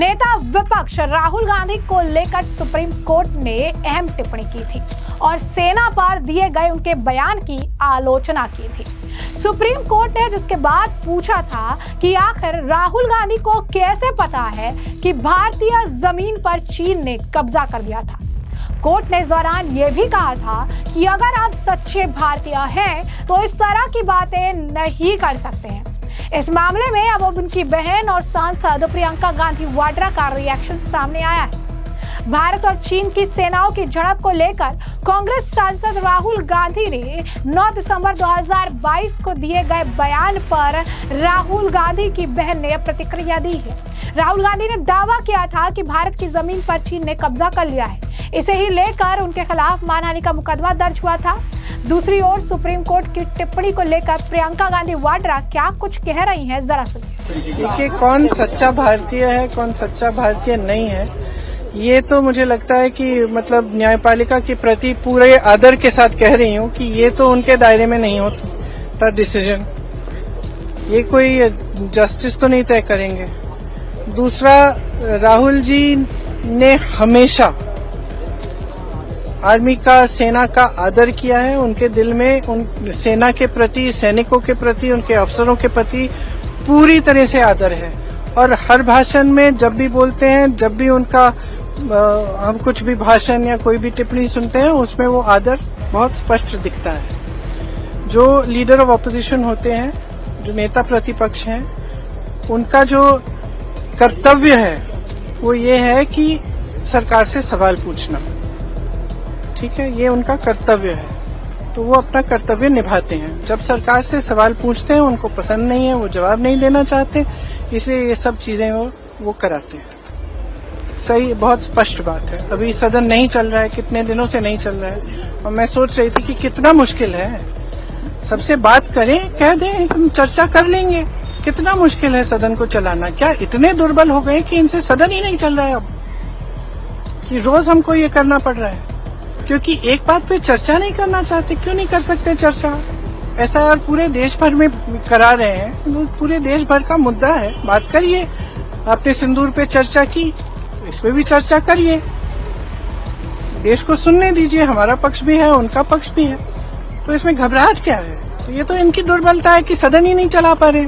नेता विपक्ष राहुल गांधी को लेकर सुप्रीम कोर्ट ने अहम टिप्पणी की थी और सेना पर दिए गए उनके बयान की आलोचना की थी। सुप्रीम कोर्ट ने जिसके बाद पूछा था कि आखिर राहुल गांधी को कैसे पता है कि भारतीय जमीन पर चीन ने कब्जा कर लिया था। कोर्ट ने इस दौरान यह भी कहा था कि अगर आप सच्चे भारतीय हैं तो इस तरह की बातें नहीं कर सकते हैं। इस मामले में अब उनकी बहन और सांसद प्रियंका गांधी वाड्रा का रिएक्शन सामने आया है। भारत और चीन की सेनाओं की झड़प को लेकर कांग्रेस सांसद राहुल गांधी ने 9 दिसंबर 2022 को दिए गए बयान पर राहुल गांधी की बहन ने प्रतिक्रिया दी है। राहुल गांधी ने दावा किया था कि भारत की जमीन पर चीन ने कब्जा कर लिया है। इसे ही लेकर उनके खिलाफ मानहानि का मुकदमा दर्ज हुआ था। दूसरी ओर सुप्रीम कोर्ट की टिप्पणी को लेकर प्रियंका गांधी वाड्रा क्या कुछ कह रही हैं, जरा सुनिए। देखिए, कौन सच्चा भारतीय है, कौन सच्चा भारतीय नहीं है, ये तो मुझे लगता है कि मतलब न्यायपालिका के प्रति पूरे आदर के साथ कह रही हूँ कि ये तो उनके दायरे में नहीं होता डिसीजन। ये कोई जस्टिस तो नहीं तय करेंगे। दूसरा, राहुल जी ने हमेशा आर्मी का, सेना का आदर किया है। उनके दिल में उन सेना के प्रति, सैनिकों के प्रति, उनके अफसरों के प्रति पूरी तरह से आदर है। और हर भाषण में जब भी बोलते हैं, जब भी उनका हम कुछ भी भाषण या कोई भी टिप्पणी सुनते हैं, उसमें वो आदर बहुत स्पष्ट दिखता है। जो लीडर ऑफ ऑपोजिशन होते हैं, जो नेता प्रतिपक्ष हैं, उनका जो कर्तव्य है वो ये है कि सरकार से सवाल पूछना। ठीक है, ये उनका कर्तव्य है, तो वो अपना कर्तव्य निभाते हैं। जब सरकार से सवाल पूछते हैं, उनको पसंद नहीं है, वो जवाब नहीं देना चाहते, इसलिए ये सब चीजें वो कराते हैं। सही, बहुत स्पष्ट बात है। अभी सदन नहीं चल रहा है, कितने दिनों से नहीं चल रहा है, और मैं सोच रही थी कि कितना मुश्किल है। सबसे बात करें, कह दें, हम चर्चा कर लेंगे। कितना मुश्किल है सदन को चलाना। क्या इतने दुर्बल हो गए कि इनसे सदन ही नहीं चल रहा है अब, कि रोज हमको ये करना पड़ रहा है क्योंकि एक बात पे चर्चा नहीं करना चाहते। क्यों नहीं कर सकते चर्चा? ऐसा यार पूरे देश भर में करा रहे हैं, पूरे देश भर का मुद्दा है, बात करिए। आपने सिंदूर पे चर्चा की, तो इस पे भी चर्चा करिए। देश को सुनने दीजिए, हमारा पक्ष भी है, उनका पक्ष भी है, तो इसमें घबराहट क्या है? तो ये तो इनकी दुर्बलता है कि सदन ही नहीं चला पा रहे।